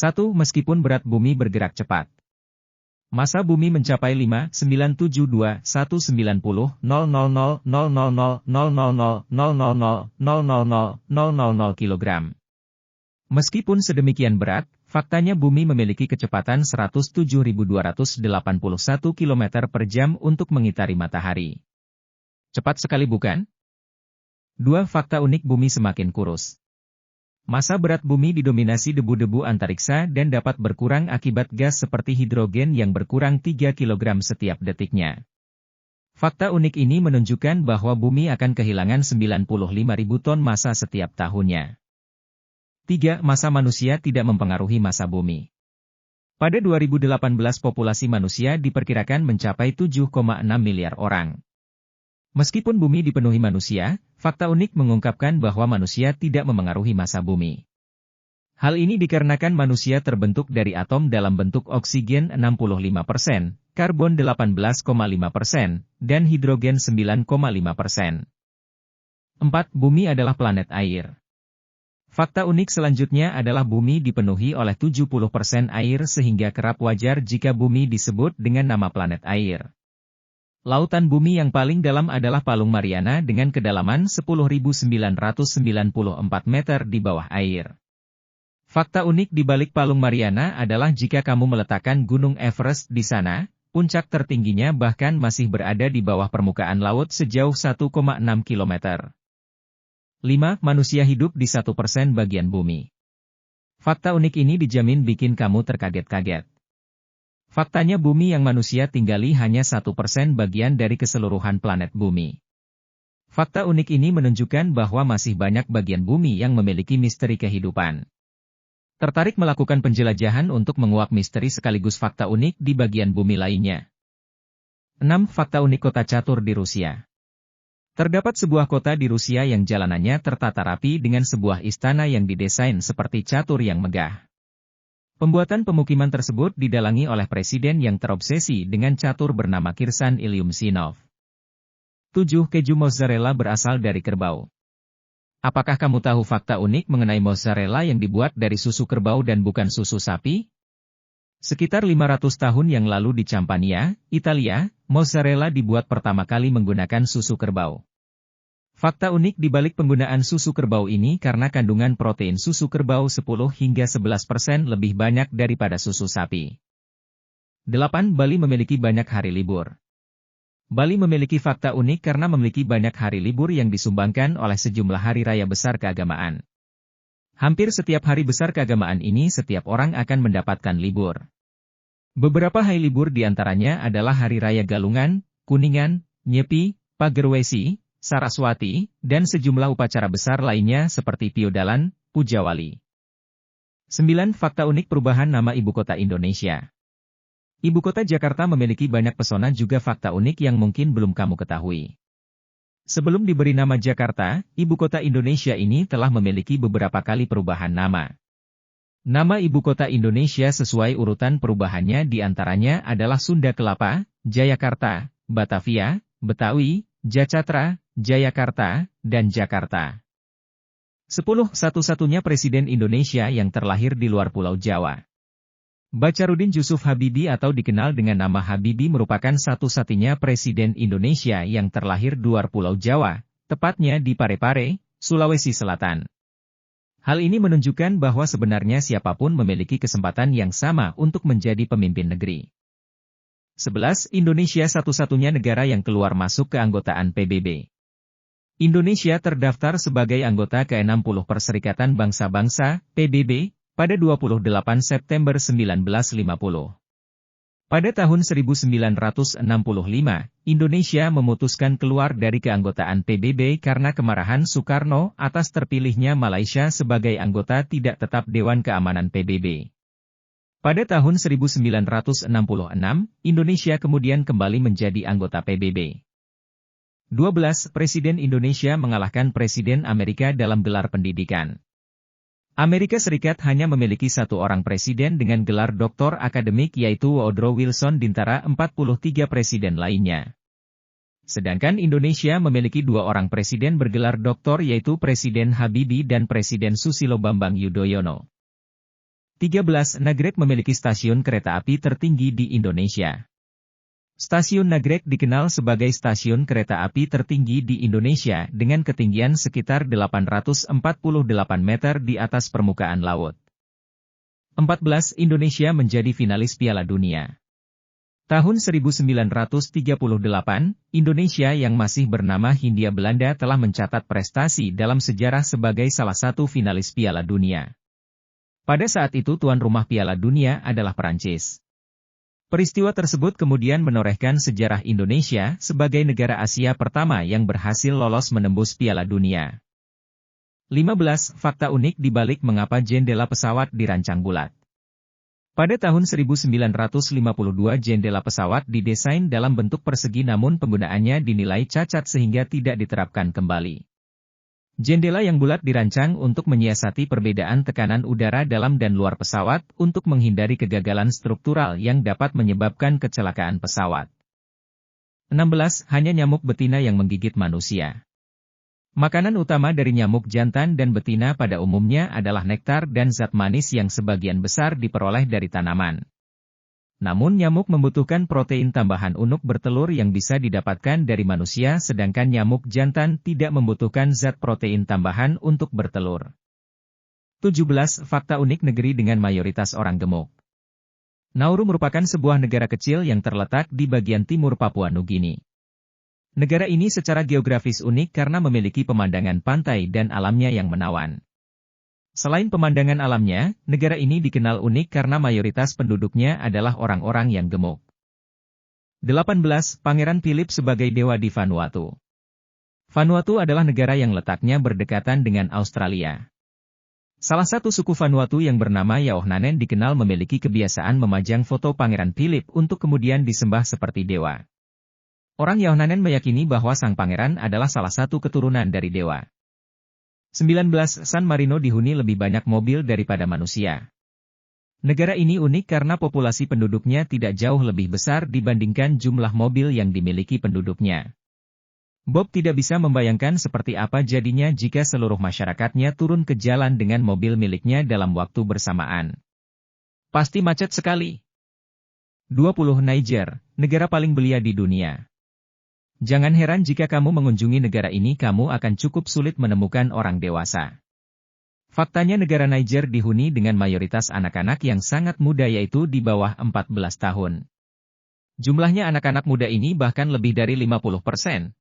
1. Meskipun berat bumi bergerak cepat. Massa bumi mencapai 5.972.190.000.000.000.000.000 kg. Meskipun sedemikian berat, faktanya bumi memiliki kecepatan 107.281 km per jam untuk mengitari matahari. Cepat sekali bukan? 2. Fakta unik bumi semakin kurus. Massa berat bumi didominasi debu-debu antariksa dan dapat berkurang akibat gas seperti hidrogen yang berkurang 3 kg setiap detiknya. Fakta unik ini menunjukkan bahwa bumi akan kehilangan 95.000 ton massa setiap tahunnya. 3. Massa manusia tidak mempengaruhi massa bumi. Pada 2018 populasi manusia diperkirakan mencapai 7,6 miliar orang. Meskipun bumi dipenuhi manusia, fakta unik mengungkapkan bahwa manusia tidak memengaruhi massa bumi. Hal ini dikarenakan manusia terbentuk dari atom dalam bentuk oksigen 65%, karbon 18,5%, dan hidrogen 9,5%. 4. Bumi adalah planet air. Fakta unik selanjutnya adalah bumi dipenuhi oleh 70% air sehingga kerap wajar jika bumi disebut dengan nama planet air. Lautan bumi yang paling dalam adalah Palung Mariana dengan kedalaman 10.994 meter di bawah air. Fakta unik di balik Palung Mariana adalah jika kamu meletakkan Gunung Everest di sana, puncak tertingginya bahkan masih berada di bawah permukaan laut sejauh 1,6 km. 5. Manusia hidup di 1% bagian bumi. Fakta unik ini dijamin bikin kamu terkaget-kaget. Faktanya bumi yang manusia tinggali hanya 1% bagian dari keseluruhan planet bumi. Fakta unik ini menunjukkan bahwa masih banyak bagian bumi yang memiliki misteri kehidupan. Tertarik melakukan penjelajahan untuk menguak misteri sekaligus fakta unik di bagian bumi lainnya. 6. Fakta unik kota catur di Rusia. Terdapat sebuah kota di Rusia yang jalanannya tertata rapi dengan sebuah istana yang didesain seperti catur yang megah. Pembuatan pemukiman tersebut didalangi oleh presiden yang terobsesi dengan catur bernama Kirsan Ilyumsinov. 7. Keju mozzarella berasal dari kerbau. Apakah kamu tahu fakta unik mengenai mozzarella yang dibuat dari susu kerbau dan bukan susu sapi? Sekitar 500 tahun yang lalu di Campania, Italia, mozzarella dibuat pertama kali menggunakan susu kerbau. Fakta unik di balik penggunaan susu kerbau ini karena kandungan protein susu kerbau 10 hingga 11% lebih banyak daripada susu sapi. 8. Bali memiliki banyak hari libur. Bali memiliki fakta unik karena memiliki banyak hari libur yang disumbangkan oleh sejumlah hari raya besar keagamaan. Hampir setiap hari besar keagamaan ini setiap orang akan mendapatkan libur. Beberapa hari libur diantaranya adalah Hari Raya Galungan, Kuningan, Nyepi, Pagerwesi, Saraswati, dan sejumlah upacara besar lainnya seperti Piodalan, Pujawali. 9. Fakta unik perubahan nama ibu kota Indonesia. Ibu kota Jakarta memiliki banyak pesona juga fakta unik yang mungkin belum kamu ketahui. Sebelum diberi nama Jakarta, ibu kota Indonesia ini telah memiliki beberapa kali perubahan nama. Nama ibu kota Indonesia sesuai urutan perubahannya diantaranya adalah Sunda Kelapa, Jayakarta, Batavia, Betawi, Jacatra, Jayakarta, dan Jakarta. 10. Satu-satunya Presiden Indonesia yang terlahir di luar Pulau Jawa. Bacarudin Jusuf Habibie atau dikenal dengan nama Habibie merupakan satu-satunya Presiden Indonesia yang terlahir di luar Pulau Jawa, tepatnya di Parepare, Sulawesi Selatan. Hal ini menunjukkan bahwa sebenarnya siapapun memiliki kesempatan yang sama untuk menjadi pemimpin negeri. 11. Indonesia satu-satunya negara yang keluar masuk keanggotaan PBB. Indonesia terdaftar sebagai anggota ke-60 Perserikatan Bangsa-Bangsa, PBB, pada 28 September 1950. Pada tahun 1965, Indonesia memutuskan keluar dari keanggotaan PBB karena kemarahan Soekarno atas terpilihnya Malaysia sebagai anggota tidak tetap Dewan Keamanan PBB. Pada tahun 1966, Indonesia kemudian kembali menjadi anggota PBB. 12. Presiden Indonesia mengalahkan Presiden Amerika dalam gelar pendidikan. Amerika Serikat hanya memiliki satu orang presiden dengan gelar doktor akademik yaitu Woodrow Wilson di antara 43 presiden lainnya. Sedangkan Indonesia memiliki dua orang presiden bergelar doktor yaitu Presiden Habibie dan Presiden Susilo Bambang Yudhoyono. 13. Nagreg memiliki stasiun kereta api tertinggi di Indonesia. Stasiun Nagreg dikenal sebagai stasiun kereta api tertinggi di Indonesia dengan ketinggian sekitar 848 meter di atas permukaan laut. 14. Indonesia menjadi finalis Piala Dunia. Tahun 1938, Indonesia yang masih bernama Hindia Belanda telah mencatat prestasi dalam sejarah sebagai salah satu finalis Piala Dunia. Pada saat itu tuan rumah Piala Dunia adalah Perancis. Peristiwa tersebut kemudian menorehkan sejarah Indonesia sebagai negara Asia pertama yang berhasil lolos menembus Piala Dunia. 15. Fakta unik di balik mengapa jendela pesawat dirancang bulat. Pada tahun 1952 jendela pesawat didesain dalam bentuk persegi namun penggunaannya dinilai cacat sehingga tidak diterapkan kembali. Jendela yang bulat dirancang untuk menyiasati perbedaan tekanan udara dalam dan luar pesawat untuk menghindari kegagalan struktural yang dapat menyebabkan kecelakaan pesawat. 16. Hanya nyamuk betina yang menggigit manusia. Makanan utama dari nyamuk jantan dan betina pada umumnya adalah nektar dan zat manis yang sebagian besar diperoleh dari tanaman. Namun nyamuk membutuhkan protein tambahan untuk bertelur yang bisa didapatkan dari manusia sedangkan nyamuk jantan tidak membutuhkan zat protein tambahan untuk bertelur. 17. Fakta unik negeri dengan mayoritas orang gemuk. Nauru merupakan sebuah negara kecil yang terletak di bagian timur Papua Nugini. Negara ini secara geografis unik karena memiliki pemandangan pantai dan alamnya yang menawan. Selain pemandangan alamnya, negara ini dikenal unik karena mayoritas penduduknya adalah orang-orang yang gemuk. 18. Pangeran Philip sebagai dewa di Vanuatu. Vanuatu adalah negara yang letaknya berdekatan dengan Australia. Salah satu suku Vanuatu yang bernama Yaohnanen dikenal memiliki kebiasaan memajang foto Pangeran Philip untuk kemudian disembah seperti dewa. Orang Yaohnanen meyakini bahwa sang pangeran adalah salah satu keturunan dari dewa. 19. San Marino dihuni lebih banyak mobil daripada manusia. Negara ini unik karena populasi penduduknya tidak jauh lebih besar dibandingkan jumlah mobil yang dimiliki penduduknya. Bob tidak bisa membayangkan seperti apa jadinya jika seluruh masyarakatnya turun ke jalan dengan mobil miliknya dalam waktu bersamaan. Pasti macet sekali. 20. Niger, negara paling belia di dunia. Jangan heran jika kamu mengunjungi negara ini kamu akan cukup sulit menemukan orang dewasa. Faktanya negara Niger dihuni dengan mayoritas anak-anak yang sangat muda yaitu di bawah 14 tahun. Jumlahnya anak-anak muda ini bahkan lebih dari 50%.